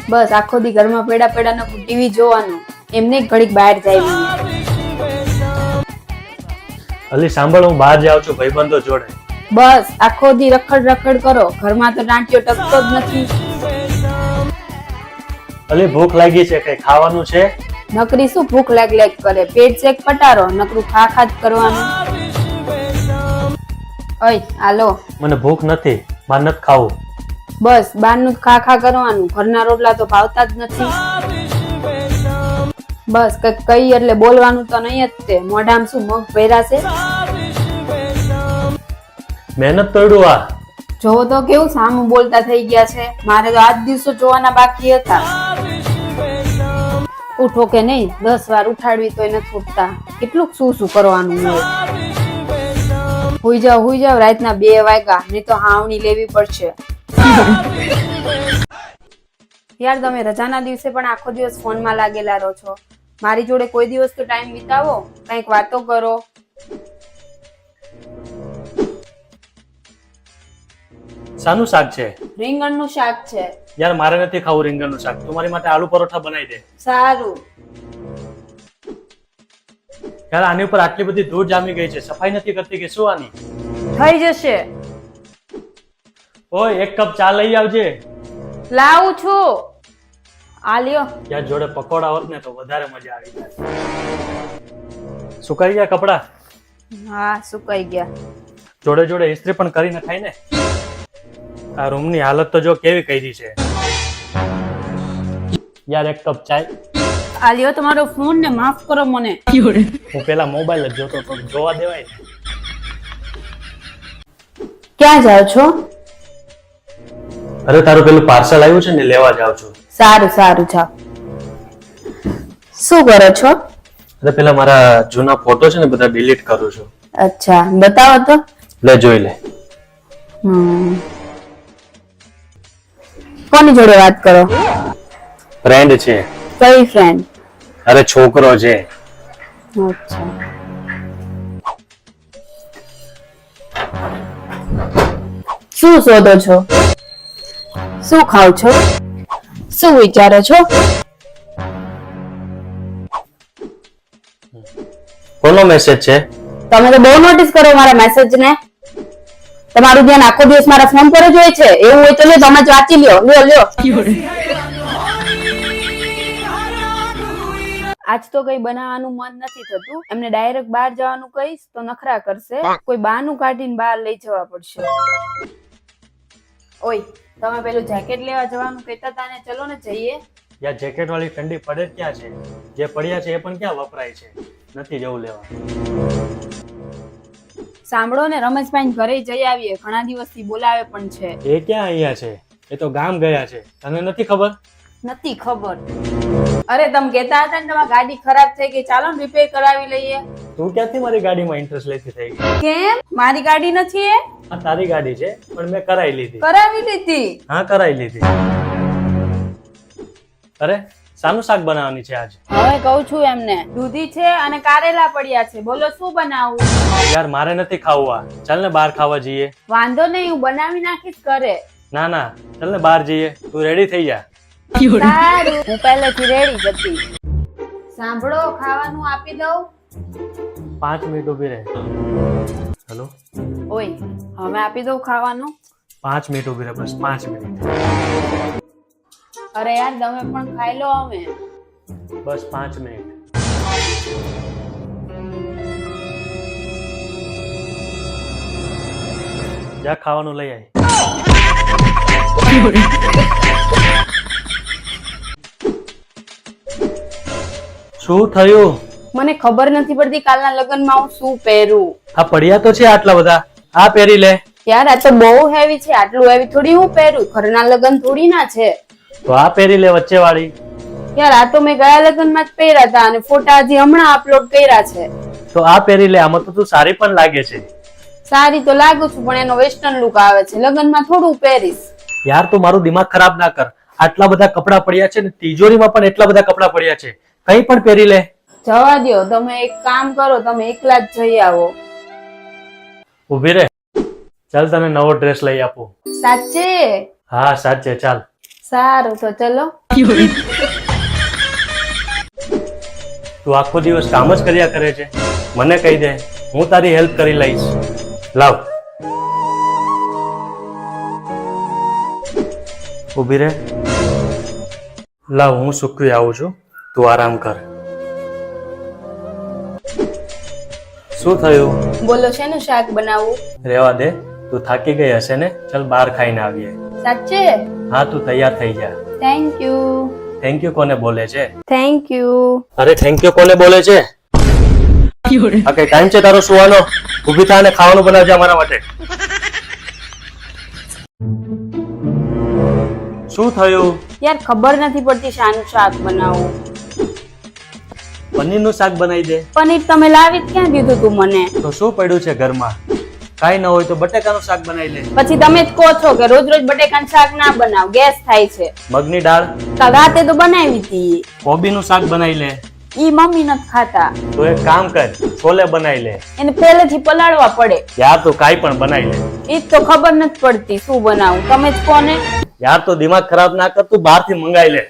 બસ આખો દી ઘરમાં પેડા પેડા નો ટીવી જોવાનું, એમને ઘડીક બહાર જાય. અલી સાંભળ, હું બહાર જાઉં છું ભાઈબંધો જોડે. બસ આખો દી રખડ રખડ કરો, ઘરમાં તો ડાંટિયો ટકતો જ નથી. અલી ભૂખ લાગી છે, કઈ ખાવાનું છે? નકરી શું ભૂખ લાગ લાગ કરે, પેટ ચેક પટારો, નકરું ખા ખા જ કરવાનું. ઓય હાલો. મને ભૂખ નથી, મારે નથી ખાવું. બસ બહારનું ખા ખા કરવાનું, ઘરના રોટલા તો ભાવતા જ નથી. બસ કઈક કઈ એટલે બોલવાનું તો નહીં જ તે, મોઢામાં શું મગ ભર્યા છે? મહેનત તોડ્યું આ. જોવો તો કેવું સામું બોલતા થઈ ગયા છે. મારે તો આજ દિવસો જોવાના બાકી હતા. ઉઠો કે નહીં, 10 વાર ઉઠાડવી તોય નથી ઉઠતા. કેટલું શું શું કરવાનું હોય. હુઈ જાવ, રાતના 2 વાગ્યા, નહીં તો હાવણી લેવી પડશે. યાર તમે રજાના દિવસે પણ આખો દિવસ ફોનમાં લાગેલા રહો છો. મારી જોડે કોઈ દિવસ તો ટાઈમ વિતાવો, કંઈક વાતો કરો. શાનું શાક છે? રીંગણનું શાક છે. યાર મારે નથી ખાવું રીંગણનું શાક, તું મારી માટે આલુ પરોઠા બનાવી દે. સારું. યાર આની ઉપર આટલી બધી ધૂળ જામી ગઈ છે, સફાઈ નથી કરતી કે શું આની? થઈ જશે. ઓય 1 કપ ચા લઈ આવજે. લાવું છું. આ લ્યો. યાર જોડે પકોડા હોત ને તો વધારે મજા આવી જાય. સુકાઈ ગયા કપડા? હા સુકાઈ ગયા. જોડે જોડે ઇસ્ત્રી પણ કરી નખાય ને. આ રૂમની હાલત તો જો કેવી કરી છે. યાર 1 કપ ચાય. આ લ્યો તમારો ફોન ને માફ કરો મને. હું પેલા મોબાઈલ જ જોતો તો, જોવા દેવાય ને. ક્યાં જાવ છો? અરે તારું પેલું પાર્સલ આવ્યું છે ને, લેવા જાઉં છું. સારું જાઓ. શું કરો છો? અરે પેલા મારા જૂના ફોટો છે ને બધા ડિલીટ કરું છું. અચ્છા બતાવો તો. લે જોઈ લે. કોની જોડે વાત કરો? ફ્રેન્ડ છે. કઈ ફ્રેન્ડ? અરે છોકરો છે. અચ્છા. શું શોધો છો? શું ખાવ છો? શું વિચારો છો? કોનો મેસેજ છે? તમે તો બહુ નોટિસ કરો મારા મેસેજ ને. તમારું ધ્યાન આખો દિવસ મારા ફોન પર જ હોય છે. એવું હોય તો લ્યો તમે જ વાંચી લ્યો. આજ તો કઈ બનાવવાનું મન નથી થતું. એમને ડાયરેક્ટ બહાર જવાનું કહીશ તો નખરા કરશે. કોઈ બહાનું કાઢીને બહાર લઈ જવા પડશે. ઓય તમે પેલું જેકેટ લેવા જવાનું કહેતા હતા ને, ચલો ને જઈએ. યાર જેકેટ વાળી ઠંડી પડે ક્યાં છે? જે પડ્યા છે એ પણ ક્યાં વપરાય છે? નથી જવું લેવા. સાંભળો ને, રમેશભાઈ ઘરે જઈ આવીએ. ઘણા દિવસથી બોલાવે પણ છે. એ ક્યાં અહીંયા છે? એ તો ગામ ગયા છે. તને નથી ખબર? નથી ખબર. અરે તમે કહેતા હતા ને તમારી ગાડી ખરાબ થઈ ગઈ, ચાલો ને રિપેર કરાવી લઈએ. તું ક્યાંથી મારી ગાડીમાં ઇન્ટરેસ્ટ લેતી થઈ ગઈ? કેમ? મારી ગાડી નથી એ? આ તારી ગાડી છે પણ મેં કરાવી લીધી. કરાવી લીધી? હા કરાવી લીધી. અરે શાનું શાક બનાવવાની છે આજ? હવે કહું છું એમને, દૂધી છે અને કારેલા પડ્યા છે. બોલો શું બનાવું? યાર મારે નથી ખાવું આ. ચાલ ને બહાર ખાવા જઈએ. વાંધો નહીં, હું બનાવી નાખીશ ઘરે. ના ના ચાલ ને બહાર જઈએ. તું રેડી થઈ જા. સારું, હું પહેલેથી રેડી જ હતી. સાંભળો, ખાવાનું આપી દઉં? 5 મિનિટ ઉભી રહે. હેલો. ઓય હવે આપી દઉં ખાવાનું? 5 મિનિટ ઉભી રહે, બસ 5 મિનિટ. અરે યાર તમે પણ ખાઈ લો. હવે બસ 5 મિનિટ. જા ખાવાનું લઈ આય. શું થયું? મને ખબર નથી પડતી કાલના લગ્નમાં હું શું પહેરું. આ પડ્યા તો છે આટલા બધા, આ પહેરી લે. યાર આ તો બહુ હેવી છે. આટલું હેવી થોડી હું પહેરું. ઘરના લગ્ન થોડી ના છે. તો આ પહેરી લે વચ્ચે વાળી. યાર આ તો મેં ગયા લગ્નમાં જ પહેર્યા હતા અને ફોટા હજી હમણાં અપલોડ કર્યા છે. તો આ પહેરી લે. આમાં તો તું સારી પણ લાગે છે. સારી તો લાગુ છું પણ એનો વેસ્ટર્ન લુક આવે છે. લગ્નમાં થોડું પહેરીશ. યાર તું મારું દિમાગ ખરાબ ના કર. આટલા બધા કપડા પડ્યા છે ને તિજોરીમાં પણ એટલા બધા કપડા પડ્યા છે. કઈ પણ પહેરી લે. જવા દો. તમે એક કામ કરો, તમે એકલા જ જઈ આવો. ઉભી રહે. ચાલ તને નવો ડ્રેસ લઈ આપું. સાચે? હા સાચે. ચાલ. સારું તો ચલો. તું આખો દિવસ કામ જ કર્યા કરે છે. મને કહી દે, હું તારી હેલ્પ કરી લઈશ. લાવ, ઊભી રહે. લાવ, હું સૂકવી આવું છું, તું આરામ કર. શું થયું? બોલો શેનું શાક બનાવવું? રેવા દે, તું થાકી ગઈ હશે ને. ચલ બહાર ખાઈને આવીએ. સાચે? હા, તું તૈયાર થઈ જા. Thank you. થેન્ક યુ કોને બોલે છે? Thank you. અરે થેન્ક યુ કોને બોલે છે? આ કઈ ટાઈમ છે તારો સુવાનો? ઊભી થા અને ખાવાનું બનાવજે અમારા માટે. શું થયું? યાર ખબર નથી પડતી શાનું શાક બનાવવું. પનીરનું શાક બનાવી દે. પનીર તમે લાવી જ ક્યાં દીધું તું મને? તો શું પડ્યું છે ઘરમાં? કાઈ ન હોય તો બટેકાનું શાક બનાવી લે. પછી તમે જ કહો છો કે રોજ રોજ બટેકાનું શાક ના બનાવ, ગેસ થાય છે. મગની દાળ, રાતે તો બનાવી હતી. કોબીનું શાક બનાવી લે. ઈ મમ્મી નથી ખાતા. તો એક કામ કર, છોલે બનાવી લે. એને પહેલેથી પલાળવા પડે. યાર તો કાઈ પણ બનાવી લે. ઈ તો ખબર નથી પડતી શું બનાવું, તમે જ કોને. યાર તો દિમાગ ખરાબ ના કર, તું બહારથી મંગાવી લે.